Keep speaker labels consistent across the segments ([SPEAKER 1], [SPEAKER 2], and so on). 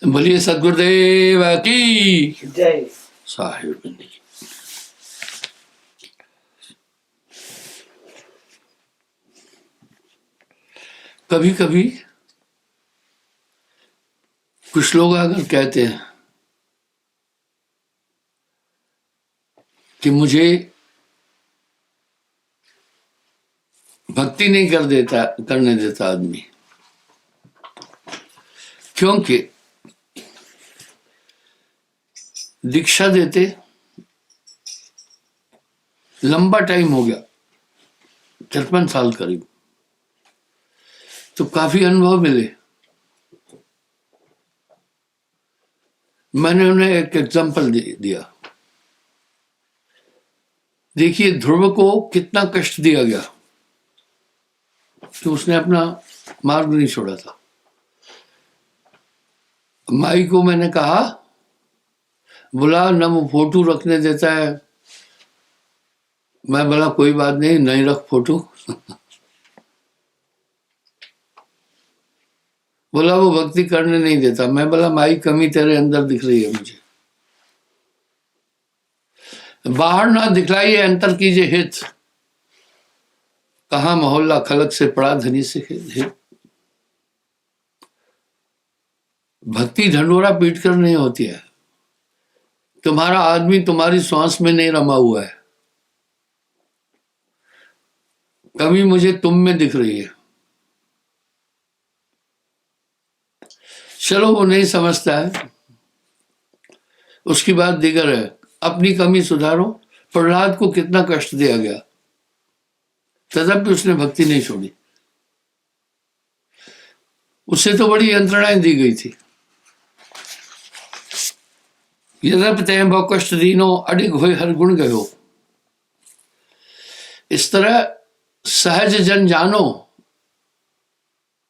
[SPEAKER 1] बोलिए सदगुरुदेव की
[SPEAKER 2] जय।
[SPEAKER 1] साहिब बंदी। कभी कभी कुछ लोग अगर कहते हैं कि मुझे भक्ति नहीं करने देता आदमी, क्योंकि दीक्षा देते लंबा टाइम हो गया, 53 साल करीब, तो काफी अनुभव मिले। मैंने उन्हें एक एग्जाम्पल दिया। देखिए ध्रुव को कितना कष्ट दिया गया कि उसने अपना मार्ग नहीं छोड़ा था। माई को मैंने कहा, बोला न वो फोटो रखने देता है। मैं बोला कोई बात नहीं रख फोटो। बोला वो भक्ति करने नहीं देता। मैं बोला माई कमी तेरे अंदर दिख रही है मुझे। बाहर ना दिखलाइए अंतर कीजिए हित, कहा मोहल्ला खलक से पड़ा धनी से हित। भक्ति ढंडोरा पीट कर नहीं होती है। तुम्हारा आदमी तुम्हारी श्वास में नहीं रमा हुआ है। कमी मुझे तुम में दिख रही है। चलो वो नहीं समझता है, उसकी बात दीगर है। अपनी कमी सुधारो। प्रहलाद को कितना कष्ट दिया गया, तथापि उसने भक्ति नहीं छोड़ी। उससे तो बड़ी यंत्रणाएं दी गई थी। यद्यपि बहु कष्ट दीनो अडिग हुए हर गुण गयो। इस तरह सहज जन जानो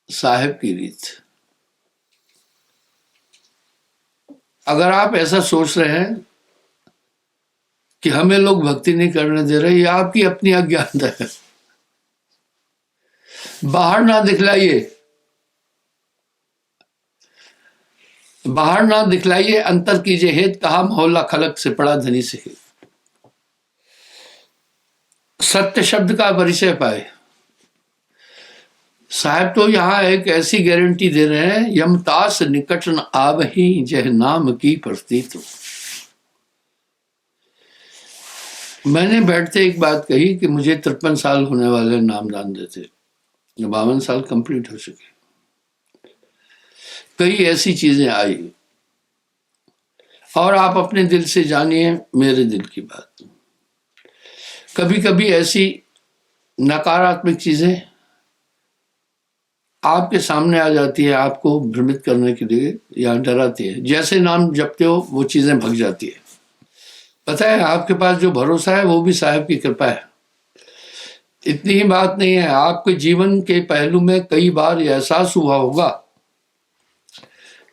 [SPEAKER 1] साहेब की रीत। अगर आप ऐसा सोच रहे हैं कि हमें लोग भक्ति नहीं करने दे रहे, ये आपकी अपनी अज्ञानता है। बाहर ना दिखलाइए, बाहर ना दिखलाइए अंतर कीजिए हेत, कहा मोहल्ला खलक से पड़ा धनी से हित। सत्य शब्द का परिचय पाए। साहब तो यहां एक ऐसी गारंटी दे रहे हैं, यमतास निकट न आवही जह नाम की प्रतीत। मैंने बैठते एक बात कही कि मुझे 53 साल होने वाले नामदान देते, 52 साल कंप्लीट हो चुके। कई ऐसी चीजें आई और आप अपने दिल से जानिए मेरे दिल की बात। कभी कभी ऐसी नकारात्मक चीजें आपके सामने आ जाती है, आपको भ्रमित करने के लिए या डराती है। जैसे नाम जपते हो वो चीजें भग जाती है। पता है आपके पास जो भरोसा है वो भी साहब की कृपा है। इतनी ही बात नहीं है, आपके जीवन के पहलू में कई बार एहसास हुआ होगा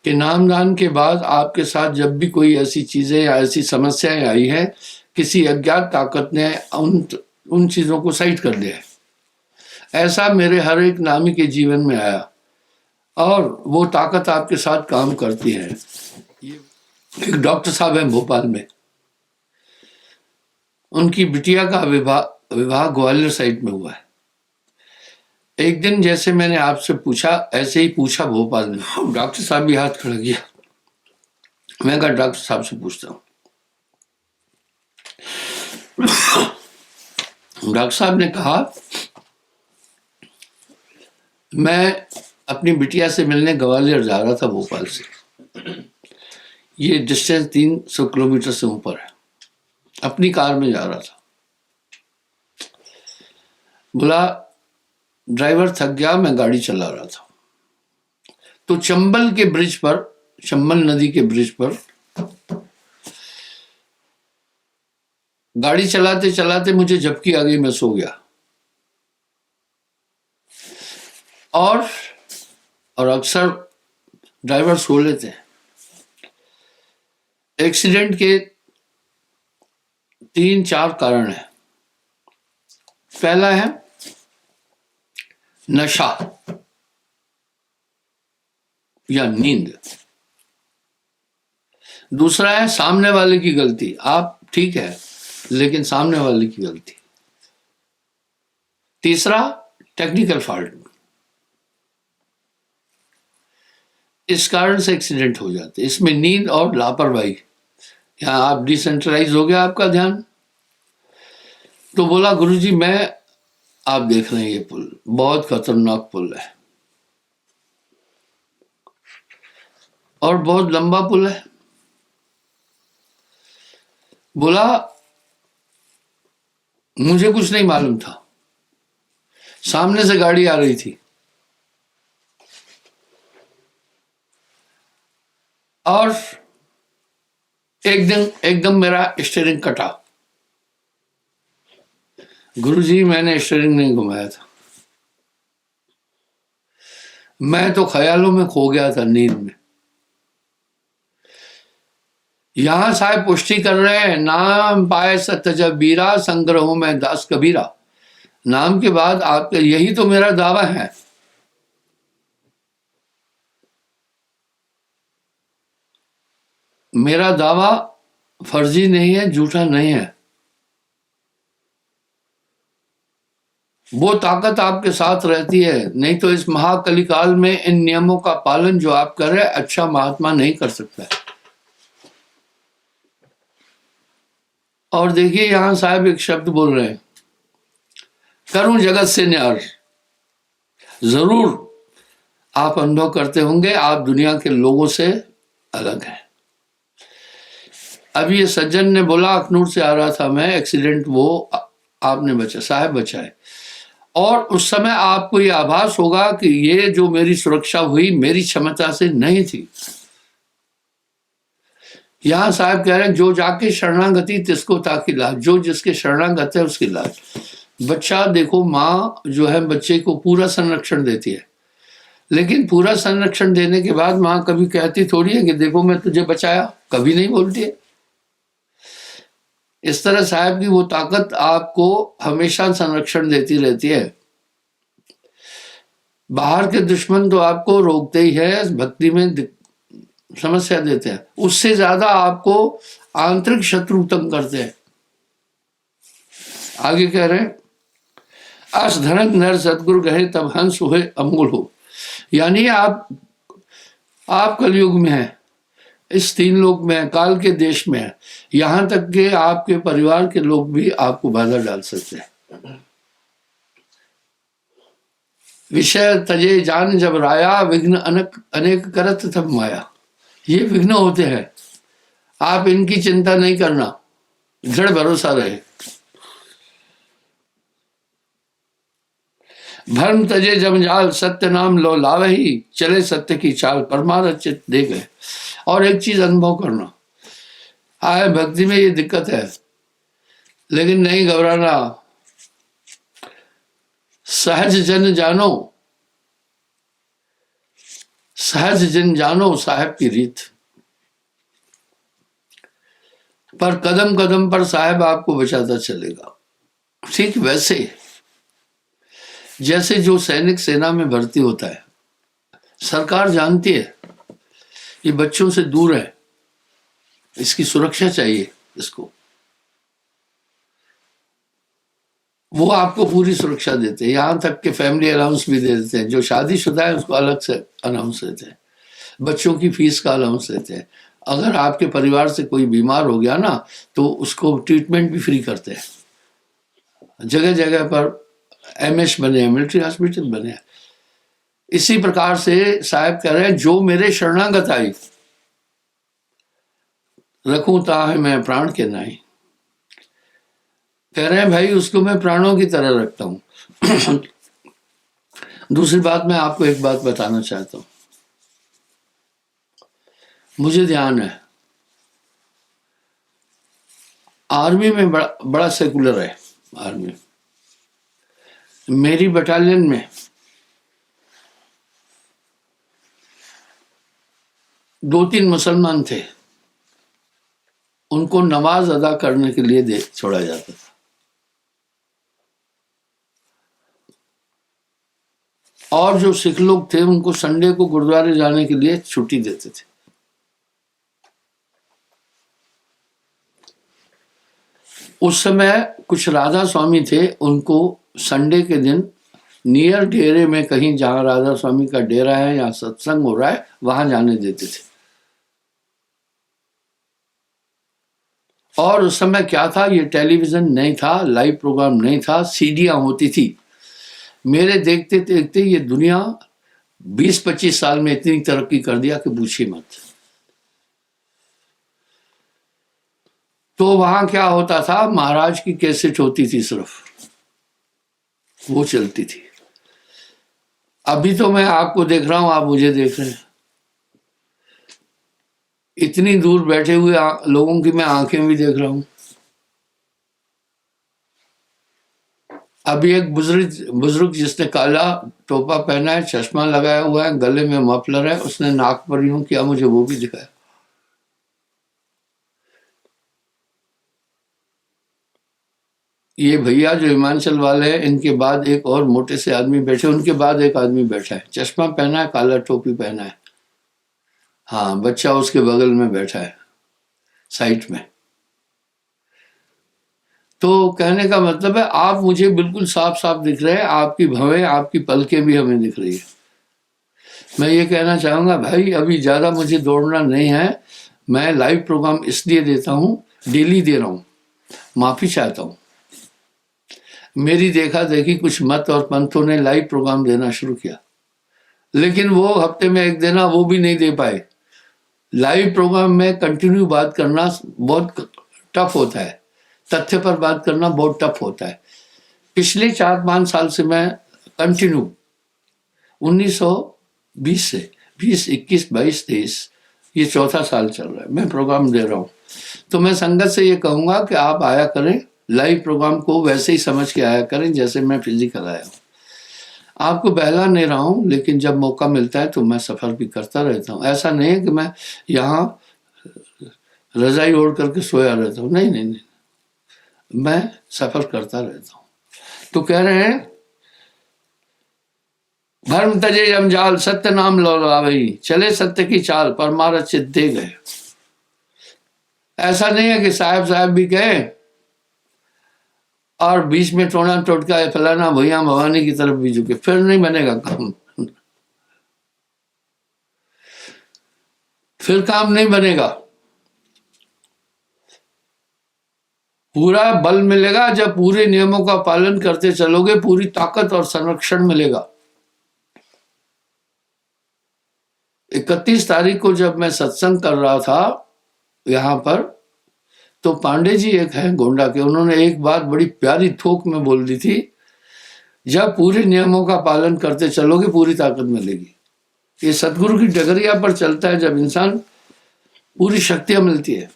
[SPEAKER 1] कि नामदान के बाद आपके साथ जब भी कोई ऐसी चीजें या ऐसी समस्याएं आई है, किसी अज्ञात ताकत ने उन चीजों को साइड कर दिया है। ऐसा मेरे हर एक नामी के जीवन में आया और वो ताकत आपके साथ काम करती है। एक डॉक्टर साहब हैं भोपाल में, उनकी बिटिया का विवाह ग्वालियर साइड में हुआ है। एक दिन जैसे मैंने आपसे पूछा, ऐसे ही पूछा भोपाल में, डॉक्टर साहब भी हाथ खड़ा किया। मैं कहा डॉक्टर साहब से पूछता हूँ। डॉक्टर साहब ने कहा मैं अपनी बिटिया से मिलने ग्वालियर जा रहा था भोपाल से। ये डिस्टेंस 300 किलोमीटर से ऊपर है। अपनी कार में जा रहा था। बोला ड्राइवर थक गया, मैं गाड़ी चला रहा था। तो चंबल के ब्रिज पर, चंबल नदी के ब्रिज पर गाड़ी चलाते चलाते मुझे झपकी आ गई, मैं सो गया। और अक्सर ड्राइवर सो लेते हैं। एक्सीडेंट के 3-4 कारण हैं। पहला है नशा या नींद। दूसरा है सामने वाले की गलती, आप ठीक है लेकिन सामने वाले की गलती। तीसरा टेक्निकल फॉल्ट, इस कारण से एक्सीडेंट हो जाते। इसमें नींद और लापरवाही, यहाँ आप डिसेंट्रलाइज हो गया आपका ध्यान। तो बोला गुरुजी मैं, आप देख रहे हैं ये पुल बहुत खतरनाक पुल है और बहुत लंबा पुल है। बोला मुझे कुछ नहीं मालूम था, सामने से गाड़ी आ रही थी और एकदम मेरा स्टीयरिंग कटा। गुरुजी मैंने स्टीयरिंग नहीं घुमाया था, मैं तो ख्यालों में खो गया था, नींद में। यहां साहब पुष्टि कर रहे हैं, नाम पाए सत्य जब बीरा, संग्रहों में दास कबीरा। नाम के बाद आपका यही तो मेरा दावा है। मेरा दावा फर्जी नहीं है, झूठा नहीं है। वो ताकत आपके साथ रहती है, नहीं तो इस महाकलिकाल में इन नियमों का पालन जो आप कर रहे हैं अच्छा महात्मा नहीं कर सकता है। और देखिए यहां साहब एक शब्द बोल रहे हैं, करूं जगत से न्यार। जरूर आप अनुभव करते होंगे आप दुनिया के लोगों से अलग हैं। अभी ये सज्जन ने बोला अखनूर से आ रहा था मैं, एक्सीडेंट वो आपने बचा, साहब बचाए। और उस समय आपको ये आभास होगा कि ये जो मेरी सुरक्षा हुई मेरी क्षमता से नहीं थी। यहां साहब कह रहे हैं जो जाके शरणागति तिसको ताकि लाज, जो जिसके शरणागत है उसकी लाज। बच्चा देखो, माँ जो है बच्चे को पूरा संरक्षण देती है, लेकिन पूरा संरक्षण देने के बाद माँ कभी कहती थोड़ी है कि देखो मैं तुझे बचाया, कभी नहीं बोलती है। इस तरह साहब की वो ताकत आपको हमेशा संरक्षण देती रहती है। बाहर के दुश्मन तो आपको रोकते ही है, भक्ति में समस्या देते हैं, उससे ज्यादा आपको आंतरिक शत्रु तंग करते हैं। आगे कह रहे हैं, अस धनक नर सदगुरु गहे तब हंस हुए अमूल हो। यानी आप कलयुग में है, इस तीन लोक में है, काल के देश में है, यहां तक के आपके परिवार के लोग भी आपको बाधा डाल सकते हैं। विषय तजे जान जब राया, विघ्न अनेक करत तब माया। ये विघ्न होते हैं, आप इनकी चिंता नहीं करना, दृढ़ भरोसा रहे। भ्रम तजे जंजाल, सत्य नाम लो लावही, चले सत्य की चाल, परमार्थ चित दे गए। और एक चीज अनुभव करना, आए भक्ति में ये दिक्कत है, लेकिन नहीं घबराना। सहज जन जानो, सहज जन जानो साहब की रीत। पर कदम कदम पर साहब आपको बचाता चलेगा। ठीक वैसे जैसे जो सैनिक सेना में भर्ती होता है, सरकार जानती है ये बच्चों से दूर है, इसकी सुरक्षा चाहिए इसको, वो आपको पूरी सुरक्षा देते हैं। यहां तक कि फैमिली अलाउंस भी दे देते हैं, जो शादीशुदा है उसको अलग से अलाउंस देते हैं, बच्चों की फीस का अलाउंस देते हैं। अगर आपके परिवार से कोई बीमार हो गया ना तो उसको ट्रीटमेंट भी फ्री करते हैं। जगह जगह पर एमएस बने हैं, मिलिट्री हॉस्पिटल बने हैं। इसी प्रकार से साहब कह रहे हैं, जो मेरे शरणागत आई, रखूं ताहे मैं प्राण के नाई। कह रहे हैं भाई उसको मैं प्राणों की तरह रखता हूं। दूसरी बात, मैं आपको एक बात बताना चाहता हूं, मुझे ध्यान है आर्मी में बड़ा सेकुलर है। आर्मी, मेरी बटालियन में 2-3 मुसलमान थे, उनको नमाज अदा करने के लिए दे छोड़ा जाता था। और जो सिख लोग थे उनको संडे को गुरुद्वारे जाने के लिए छुट्टी देते थे। उस समय कुछ राधा स्वामी थे, उनको संडे के दिन नियर डेरे में कहीं जहाँ राधा स्वामी का डेरा है या सत्संग हो रहा है वहां जाने देते थे। और उस समय क्या था, ये टेलीविजन नहीं था, लाइव प्रोग्राम नहीं था, सीडियां होती थी। मेरे देखते देखते ये दुनिया 20-25 साल में इतनी तरक्की कर दिया कि पूछिए मत। तो वहां क्या होता था, महाराज की कैसेट होती थी, सिर्फ वो चलती थी। अभी तो मैं आपको देख रहा हूं, आप मुझे देख रहे हैं। इतनी दूर बैठे हुए लोगों की मैं आंखें भी देख रहा हूं। अभी एक बुजुर्ग जिसने काला टोपा पहना है, चश्मा लगाया हुआ है, गले में मफलर है, उसने नाक पर यूं किया, मुझे वो भी दिखाया। ये भैया जो हिमाचल वाले हैं, इनके बाद एक और मोटे से आदमी बैठे, उनके बाद एक आदमी बैठा है, चश्मा पहना है, काला टोपी पहना है। हाँ, बच्चा उसके बगल में बैठा है साइड में। तो कहने का मतलब है, आप मुझे बिल्कुल साफ साफ दिख रहे हैं, आपकी भवें, आपकी पलकें भी हमें दिख रही है। मैं ये कहना चाहूँगा भाई, अभी ज़्यादा मुझे दौड़ना नहीं है। मैं लाइव प्रोग्राम इसलिए देता हूँ, डेली दे रहा हूँ, माफ़ी चाहता हूँ। मेरी देखा देखी कुछ मत और पंथों ने लाइव प्रोग्राम देना शुरू किया, लेकिन वो हफ्ते में एक देना वो भी नहीं दे पाए। लाइव प्रोग्राम में कंटिन्यू बात करना बहुत टफ होता है, तथ्य पर बात करना बहुत टफ होता है। पिछले 4-5 साल से मैं कंटिन्यू 1920 से 20, 21, 22, 23, ये चौथा साल चल रहा है, मैं प्रोग्राम दे रहा हूँ। तो मैं संगत से ये कहूँगा कि आप आया करें, लाइव प्रोग्राम को वैसे ही समझ के आया करें जैसे मैं फिजिकल आया हूँ। आपको बहला नहीं रहा हूँ, लेकिन जब मौका मिलता है तो मैं सफ़र भी करता रहता हूँ। ऐसा नहीं है कि मैं यहाँ रजाई ओढ़ करके सोया रहता हूँ, नहीं नहीं नहीं, मैं सफ़र करता रहता हूँ। तो कह रहे हैं, धर्म तजे जंजाल सत्य नाम लौलावई, चले सत्य की चाल परमारथ चित दे गए। ऐसा नहीं है कि साहब भी गए और बीच में टोना टोटका फलाना भैया भवानी की तरफ भी झुके, फिर नहीं बनेगा काम। फिर काम नहीं बनेगा। पूरा बल मिलेगा जब पूरे नियमों का पालन करते चलोगे, पूरी ताकत और संरक्षण मिलेगा। 31 तारीख को जब मैं सत्संग कर रहा था यहाँ पर, तो पांडे जी एक हैं गोंडा के, उन्होंने एक बात बड़ी प्यारी थोक में बोल दी थी, जब पूरे नियमों का पालन करते चलोगे पूरी ताकत मिलेगी। ये सतगुरु की डगरिया पर चलता है, जब इंसान पूरी शक्तियां मिलती है।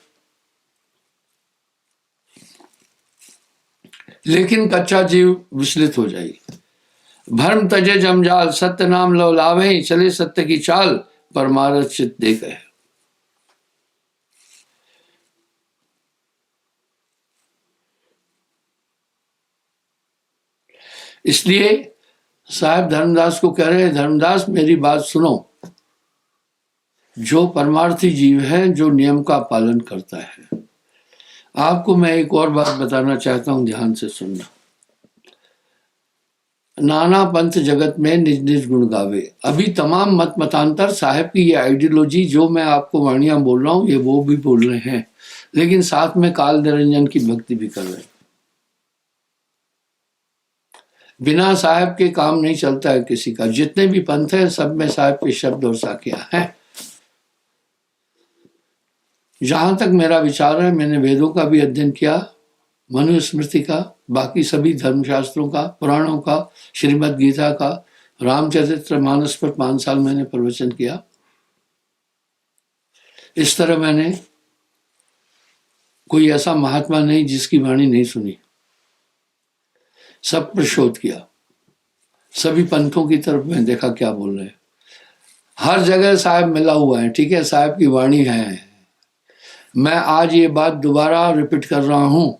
[SPEAKER 1] लेकिन कच्चा जीव विचलित हो जाएगी। भ्रम तजे जमजाल सत्य नाम लो लावे, चले सत्य की चाल परमारथ चित दे गए। इसलिए साहब धर्मदास को कह रहे हैं, धर्मदास मेरी बात सुनो, जो परमार्थी जीव है, जो नियम का पालन करता है। आपको मैं एक और बात बताना चाहता हूं, ध्यान से सुनना। नाना पंथ जगत में निज निज गुण गावे। अभी तमाम मत मतांतर साहब की ये आइडियोलॉजी जो मैं आपको वाणियां बोल रहा हूं, ये वो भी बोल रहे हैं, लेकिन साथ में काल निरंजन की भक्ति भी कर रहे हैं। बिना साहब के काम नहीं चलता है किसी का। जितने भी पंथ हैं सब में साहब के शब्द और साखियां हैं। जहां तक मेरा विचार है, मैंने वेदों का भी अध्ययन किया, मनुस्मृति का, बाकी सभी धर्मशास्त्रों का, पुराणों का, श्रीमद् गीता का, रामचरित्र मानस पर 5 साल मैंने प्रवचन किया। इस तरह मैंने कोई ऐसा महात्मा नहीं जिसकी वाणी नहीं सुनी, सब पर शोध किया, सभी पंथों की तरफ में देखा क्या बोल रहे हैं। हर जगह साहब मिला हुआ है, ठीक है, साहब की वाणी है। मैं आज ये बात दोबारा रिपीट कर रहा हूं।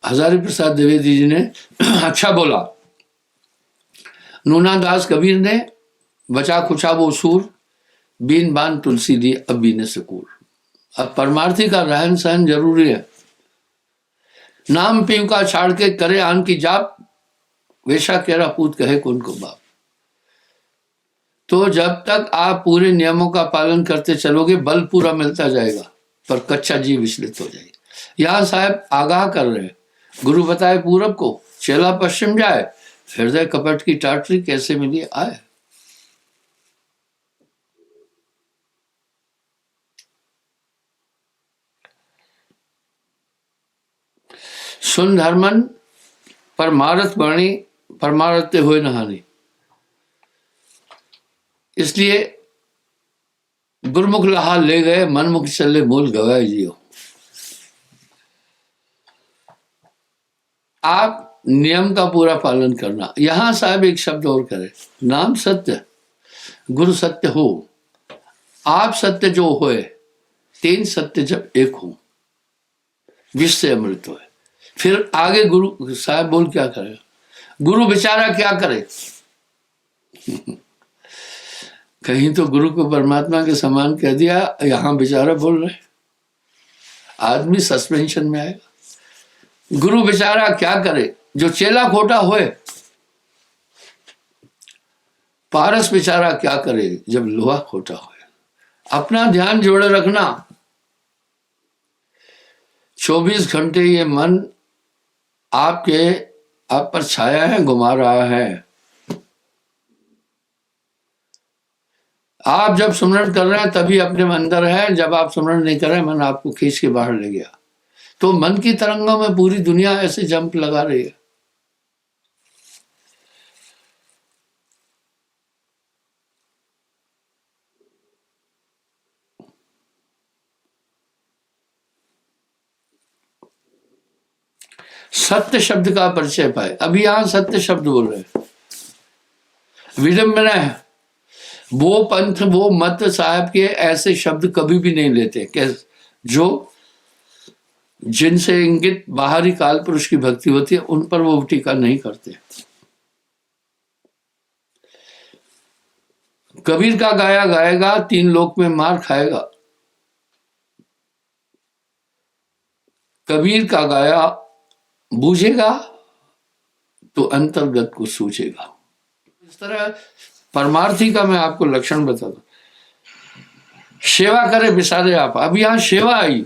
[SPEAKER 1] हजारी प्रसाद द्विवेदी जी ने अच्छा बोला, नूना दास कबीर ने बचा खुचा वो सूर, बीन बान तुलसी दी अब बीने सकूर। अब परमार्थी का रहन सहन जरूरी है। नाम पीव का छाड़ के करे आन की जाप, वेशा केरा पूत कहे कौन को बाप। तो जब तक आप पूरे नियमों का पालन करते चलोगे बल पूरा मिलता जाएगा, पर कच्चा जीव विचलित हो जाएगा। यहां साहब आगाह कर रहे हैं, गुरु बताए पूरब को, चेला पश्चिम जाए, हृदय कपट की टाटरी कैसे मिली आए। सुन धर्मन परमारथ वाणी, परमारथते हुए नहानी। इसलिए गुरमुख लहा ले गए, मनमुख चले मूल गवाए जियो। आप नियम का पूरा पालन करना। यहां साहब एक शब्द और करें, नाम सत्य गुरु सत्य हो, आप सत्य जो होए, तीन सत्य जब एक हो, विष से अमृत होए। फिर आगे गुरु साहब बोल क्या करे, गुरु बेचारा क्या करे। कहीं तो गुरु को परमात्मा के समान कह दिया, यहां बेचारा बोल रहे, आदमी सस्पेंशन में आएगा। गुरु बेचारा क्या करे, जो चेला खोटा होए। पारस बेचारा क्या करे, जब लोहा खोटा होए। अपना ध्यान जोड़े रखना। 24 घंटे ये मन आप पर छाया है, घुमा रहा है। आप जब सुमरण कर रहे हैं तभी अपने अंदर है, जब आप सुमरण नहीं कर रहे मन आपको खींच के बाहर ले गया। तो मन की तरंगों में पूरी दुनिया ऐसे जंप लगा रही है। सत्य शब्द का परिचय पाए। अभी यहां सत्य शब्द बोल रहे हैं, विडंबना है। वो पंथ वो मत साहब के ऐसे शब्द कभी भी नहीं लेते जो जिनसे इंगित बाहरी काल पुरुष की भक्ति होती है, उन पर वो टीका नहीं करते। कबीर का गाया गाएगा, 3 लोक में मार खाएगा। कबीर का गाया बूझेगा तो अंतर्गत को सूझेगा। इस तरह परमार्थी का मैं आपको लक्षण बता दूं, सेवा करे बिसारे आप। अब यहां सेवा आई,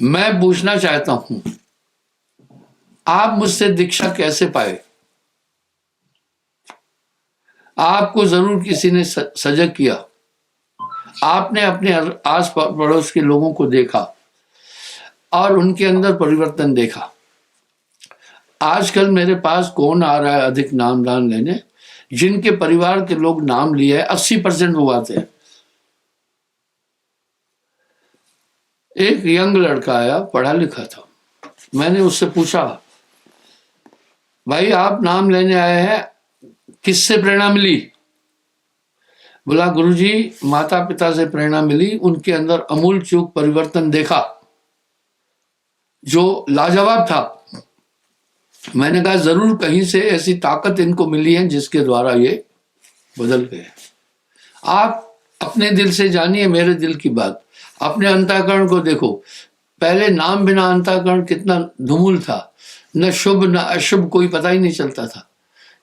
[SPEAKER 1] मैं पूछना चाहता हूं, आप मुझसे दीक्षा कैसे पाए? आपको जरूर किसी ने सजग किया, आपने अपने आस पड़ोस के लोगों को देखा और उनके अंदर परिवर्तन देखा। आजकल मेरे पास कौन आ रहा है अधिक नाम दान लेने, जिनके परिवार के लोग नाम लिए है 80% वो आते हैं। एक यंग लड़का आया, पढ़ा लिखा था। मैंने उससे पूछा, भाई आप नाम लेने आए हैं, किससे प्रेरणा मिली? बोला गुरुजी माता पिता से प्रेरणा मिली, उनके अंदर अमूल चूक परिवर्तन देखा जो लाजवाब था। मैंने कहा जरूर कहीं से ऐसी ताकत इनको मिली है जिसके द्वारा ये बदल गए। आप अपने दिल से जानिए मेरे दिल की बात, अपने अंतःकरण को देखो। पहले नाम बिना अंतःकरण कितना धूमिल था, न शुभ न अशुभ कोई पता ही नहीं चलता था।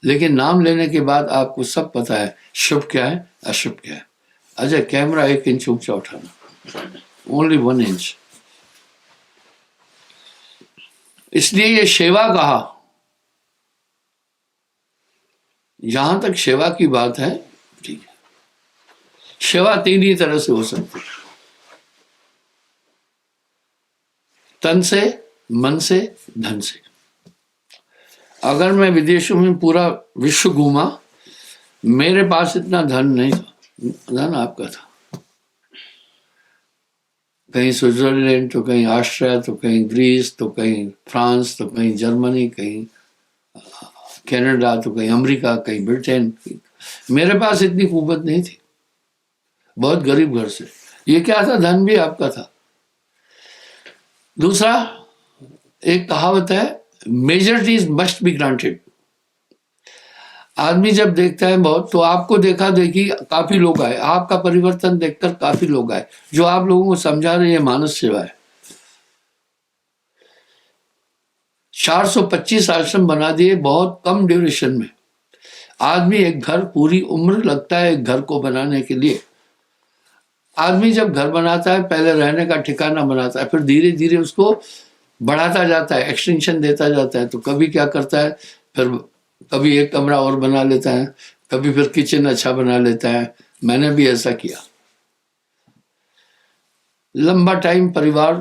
[SPEAKER 1] लेकिन नाम लेने के बाद आपको सब पता है, शुभ क्या है अशुभ क्या है। अजय कैमरा 1 इंच ऊंचा उठाना, ओनली 1 इंच। इसलिए ये सेवा कहा। जहां तक सेवा की बात है, ठीक है, सेवा 3 ही तरह से हो सकती है, तन से, मन से, धन से। अगर मैं विदेशों में पूरा विश्व घूमा, मेरे पास इतना धन नहीं था, धन आपका था। कहीं स्विट्जरलैंड तो कहीं ऑस्ट्रिया तो कहीं ग्रीस तो कहीं फ्रांस तो कहीं जर्मनी, कहीं कनाडा तो कहीं अमेरिका, कहीं ब्रिटेन। मेरे पास इतनी कुवत नहीं थी, बहुत गरीब घर से। ये क्या था, धन भी आपका था। दूसरा, एक कहावत है, मेजॉरिटीज मस्ट बी ग्रांटेड। आदमी जब देखता है बहुत, तो आपको देखा देखी काफी लोग आए, आपका परिवर्तन देखकर काफी लोग आए, जो आप लोगों को समझा रहे हैं मानस सेवा है। 425 आश्रम बना दिए बहुत कम ड्यूरेशन में। आदमी एक घर, पूरी उम्र लगता है एक घर को बनाने के लिए। आदमी जब घर बनाता है पहले रहने का ठिकाना बनाता है, फिर धीरे धीरे उसको बढ़ाता जाता है, एक्सटेंशन देता जाता है। तो कभी क्या करता है, फिर कभी एक कमरा और बना लेता है, कभी फिर किचन अच्छा बना लेता है। मैंने भी ऐसा किया। लंबा टाइम परिवार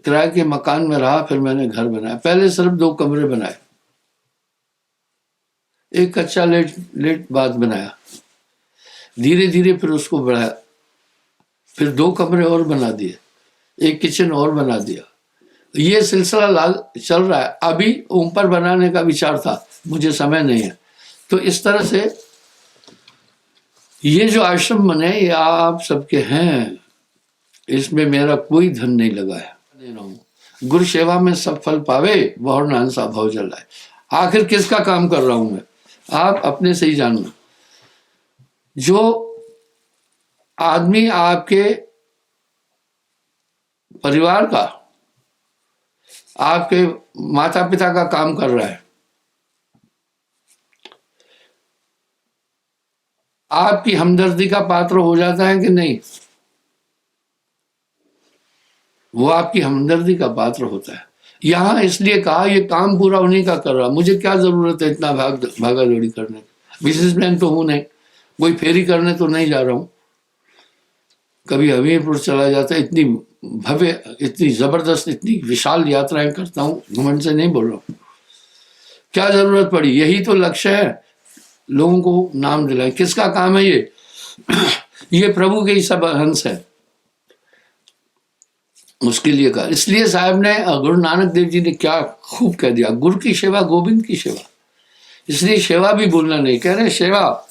[SPEAKER 1] किराए के मकान में रहा, फिर मैंने घर बनाया। पहले सिर्फ 2 कमरे बनाए, एक कच्चा लेट लेट बाथ बनाया, धीरे धीरे फिर उसको बढ़ाया, फिर 2 कमरे और बना दिए, एक किचन और बना दिया। ये सिलसिला लाल चल रहा है। अभी ऊपर बनाने का विचार था, मुझे समय नहीं है। तो इस तरह से ये जो आश्रम बने ये आप सबके हैं, इसमें मेरा कोई धन नहीं लगा है। दे रहा हूं, गुरु सेवा में सब फल पावे, बहुर नानसा भाव जलाए। आखिर किसका काम कर रहा हूं मैं, आप अपने से ही जानना। जो आदमी आपके परिवार का, आपके माता पिता का काम कर रहा है, आपकी हमदर्दी का पात्र हो जाता है कि नहीं? वो आपकी हमदर्दी का पात्र होता है। यहां इसलिए कहा ये काम पूरा उन्हीं का कर रहा, मुझे क्या जरूरत है इतना भागा दौड़ी करने की। बिजनेसमैन तो हूं नहीं, कोई फेरी करने तो नहीं जा रहा हूं। कभी हमीरपुर चला जाता है, इतनी भव्य, इतनी जबरदस्त, इतनी विशाल यात्राएं करता हूं, घमंड से नहीं बोल रहा हूं। क्या जरूरत पड़ी, यही तो लक्ष्य है, लोगों को नाम दिलाए। किसका काम है ये? ये प्रभु के ही सब हंस है, उसके लिए कहा। इसलिए साहब ने, गुरु नानक देव जी ने क्या खूब कह दिया, गुरु की सेवा गोविंद की सेवा। इसलिए सेवा भी भूलना नहीं, कह रहे सेवा,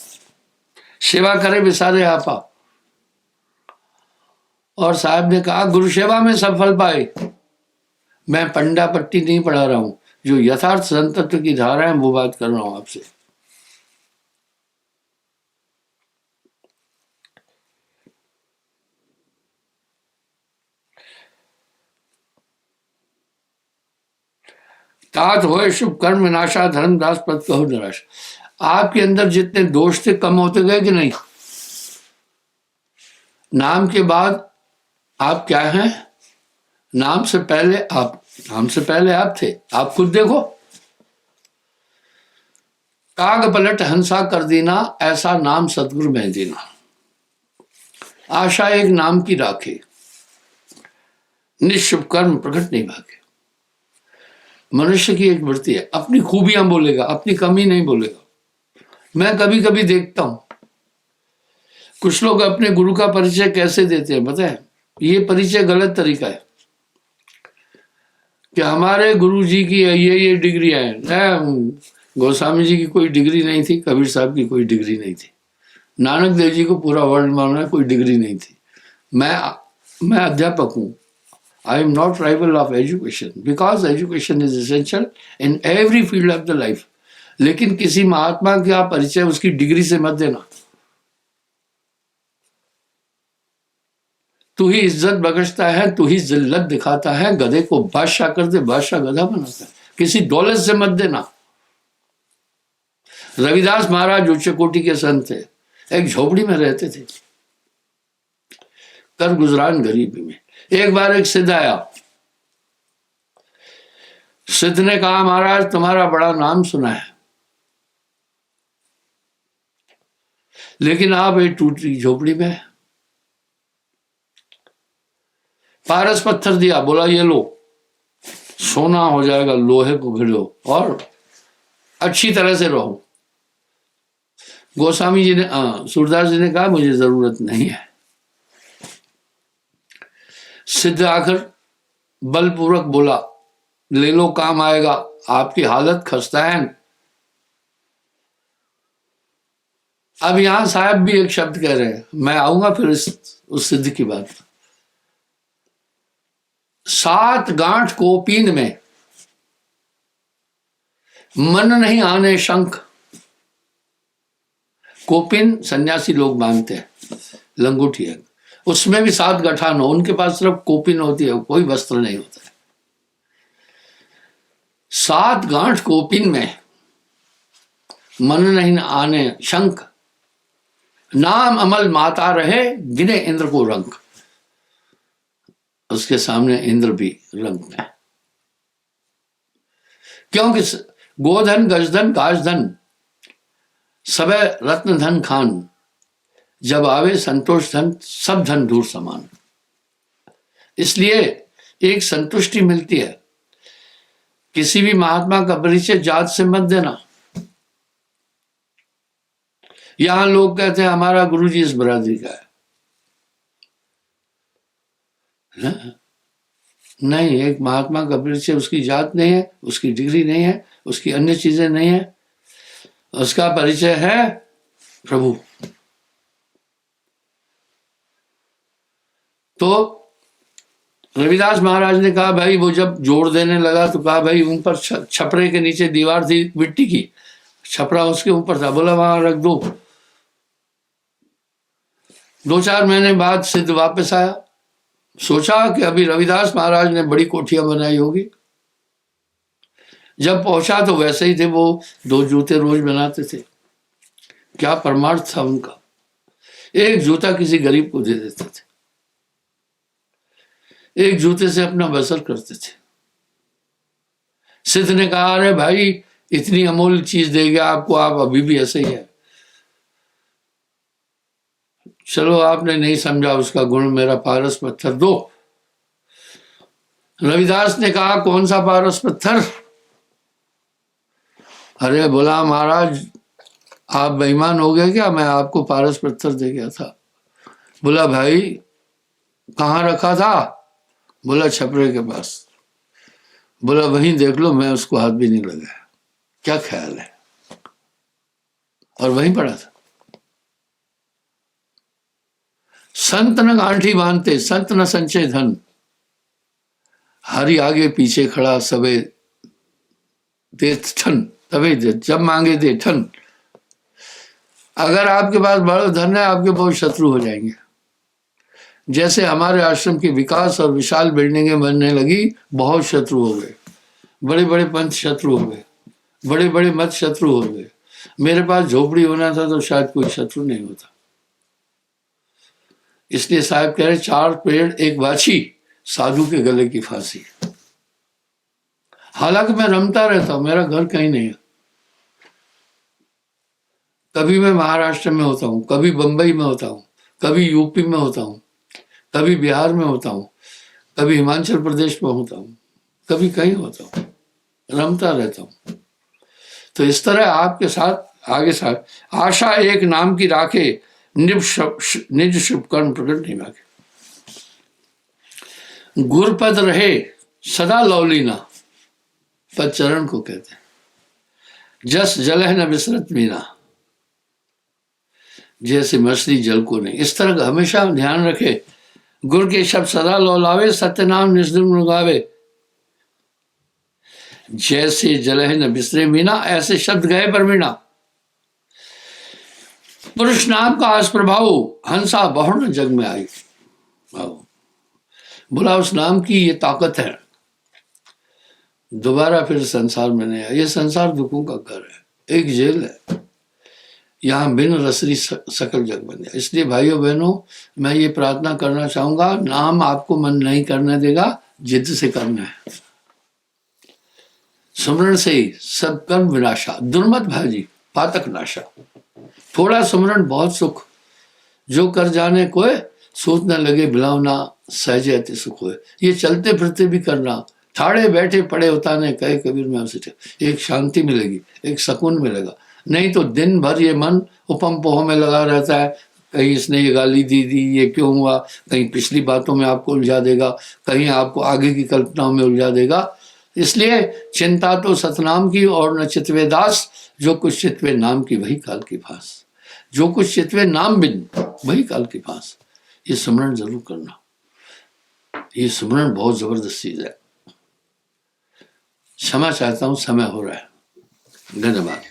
[SPEAKER 1] सेवा करे विसारे आपा। और साहब ने कहा गुरु सेवा में सफल पाए। मैं पंडा पट्टी नहीं पढ़ा रहा हूं, जो यथार्थ संतत्व की धारा है वो बात कर रहा हूं आपसे। तात होए शुभ कर्म विनाशा, धर्मदास पद कहो निराश। आपके अंदर जितने दोष थे कम होते गए कि नहीं? नाम के बाद आप क्या हैं? नाम से पहले आप, नाम से पहले आप थे। आप खुद देखो, काग पलट हंसा कर देना, ऐसा नाम सतगुरु में देना। आशा एक नाम की राखे, निशुभ कर्म प्रकट नहीं भागे। मनुष्य की एक वृत्ति है, अपनी खूबियां बोलेगा, अपनी कमी नहीं बोलेगा। मैं कभी कभी देखता हूं कुछ लोग अपने गुरु का परिचय कैसे देते हैं पता है? ये परिचय गलत तरीका है कि हमारे गुरु जी की ये डिग्रियां हैं। गोस्वामी जी की कोई डिग्री नहीं थी, कबीर साहब की कोई डिग्री नहीं थी, नानक देव जी को पूरा वर्ल्ड मालूम है, कोई डिग्री नहीं थी। मैं अध्यापक हूं। I am not rival of education because education is essential in every field of the life. लेकिन किसी महात्मा का परिचय उसकी डिग्री से मत देना। तू ही इज्जत बख्शता है, तू ही जिल्लत दिखाता है, गधे को बादशाह कर दे, बादशाह गधा बनाता है। किसी दौलत से मत देना। रविदास महाराज उच्च कोटि के संत थे, एक झोपड़ी में रहते थे, कर गुजरान गरीबी में। एक बार एक सिद्ध आया, सिद्ध ने कहा महाराज तुम्हारा बड़ा नाम सुना है, लेकिन आप एक टूटी झोपड़ी में। पारस पत्थर दिया, बोला ये लो, सोना हो जाएगा, लोहे को भिड़ो और अच्छी तरह से रहो। गोस्वामी जी ने, सूरदास जी ने कहा मुझे जरूरत नहीं है। सिद्ध आकर बलपूर्वक बोला ले लो, काम आएगा, आपकी हालत खस्ता है। अब यहां साहब भी एक शब्द कह रहे हैं, मैं आऊंगा फिर उस सिद्ध की बात। 7 गांठ कोपीन में मन नहीं आने शंख, कोपिन सन्यासी लोग मांगते हैं, लंगोटी है, उसमें भी 7 गठान हो, उनके पास सिर्फ कोपिन होती है, कोई वस्त्र नहीं होता है। 7 गांठ कोपिन में मन नहीं आने शंख, नाम अमल माता रहे गिने इंद्र को रंग। उसके सामने इंद्र भी रंग में, क्योंकि गोधन गजधन काजधन सबे रत्न धन खान, जब आवे संतोष धन सब धन दूर समान। इसलिए एक संतुष्टि मिलती है। किसी भी महात्मा का परिचय जात से मत देना। यहां लोग कहते हैं हमारा गुरुजी इस बरादरी का है। नहीं, एक महात्मा का परिचय उसकी जात नहीं है, उसकी डिग्री नहीं है, उसकी अन्य चीजें नहीं है, उसका परिचय है प्रभु। तो रविदास महाराज ने कहा भाई, वो जब जोड़ देने लगा तो कहा भाई ऊपर छपरे के नीचे दीवार थी मिट्टी की, छपरा उसके ऊपर था, बोला वहां रख दो। 2-4 महीने बाद सिद्ध वापस आया, सोचा कि अभी रविदास महाराज ने बड़ी कोठियां बनाई होगी। जब पहुंचा तो वैसे ही थे, वो 2 जूते रोज बनाते थे। क्या परमार्थ था उनका, एक जूता किसी गरीब को दे देते थे, एक जूते से अपना बसर करते थे। सिद्ध ने कहा अरे भाई इतनी अमूल्य चीज दे गया आपको, आप अभी भी ऐसे ही है। चलो आपने नहीं समझा उसका गुण, मेरा पारस पत्थर दो। रविदास ने कहा कौन सा पारस पत्थर? अरे बोला महाराज आप बेईमान हो गए क्या, मैं आपको पारस पत्थर दे गया था। बोला भाई कहाँ रखा था? बोला छपरे के पास। बोला वहीं देख लो, मैं उसको हाथ भी नहीं लगाया, क्या ख्याल है? और वहीं पड़ा था। संत न गांठी बांधते, संत न संचय धन, हरि आगे पीछे खड़ा सबे दे ठन, तबे दे, जब मांगे दे ठन। अगर आपके पास बड़ा धन है, आपके बहुत शत्रु हो जाएंगे। जैसे हमारे आश्रम की विकास और विशाल बिल्डिंगें बनने लगी, बहुत शत्रु हो गए, बड़े बड़े पंथ शत्रु हो गए, बड़े बड़े मत शत्रु हो गए। मेरे पास झोपड़ी होना था तो शायद कोई शत्रु नहीं होता। इसलिए साहब कह रहे 4 पेड़ एक बाछी, साधु के गले की फांसी। हालांकि मैं रमता रहता हूं, मेरा घर कहीं नहीं है। कभी मैं महाराष्ट्र में होता हूं, कभी बंबई में होता हूं, कभी यूपी में होता हूं, कभी बिहार में होता हूं, कभी हिमाचल प्रदेश में होता हूं, कभी कहीं होता हूं, रमता रहता हूं। तो इस तरह आपके साथ आगे साथ आशा एक नाम की राखे, निज शुभ कर्म प्रकट नहीं मांगे। गुरपद रहे सदा लौलीना, पद चरण को कहते हैं। जस जलह न विसरत मीना, जैसे मछली जल को नहीं। इस तरह का हमेशा ध्यान रखे, गुर के शब्द सदा लौलावे, सत्य नाम निस्दुम गावे। जैसे जलह न बिसरे मीना, ऐसे शब्द गए पर मीना। पुरुष नाम का आस प्रभाव, हंसा बहुर्ण जग में आई। बोला उस नाम की ये ताकत है, दोबारा फिर संसार में नहीं आया। ये संसार दुखों का घर है, एक जेल है, यहाँ बिन रसरी सकल जग बन जाए। इसलिए भाइयों बहनों, मैं ये प्रार्थना करना चाहूंगा, नाम आपको मन नहीं करने देगा, जिद से करना है। सुमरण से ही सब कर्म विनाशा, दुर्मत भाजी पातक नाशा। थोड़ा सुमरण बहुत सुख, जो कर जाने कोय, सूत न लगे बिलावना, सहजे अति सुख होए। ये चलते फिरते भी करना, ठाड़े बैठे पड़े उताने, कहे कबीर में उसे एक शांति मिलेगी, एक सुकून मिलेगा। नहीं तो दिन भर ये मन उपम पोह में लगा रहता है, कहीं इसने ये गाली दी ये क्यों हुआ, कहीं पिछली बातों में आपको उलझा देगा, कहीं आपको आगे की कल्पनाओं में उलझा देगा। इसलिए चिंता तो सतनाम की और न चितवे दास, जो कुछ चितवे नाम की वही काल की फांस। जो कुछ चितवे नाम बिन वही काल की फांस। ये सुमरण जरूर करना, ये सुमरण बहुत जबरदस्त चीज है। क्षमा चाहता हूं, समय हो रहा है। धन्यवाद।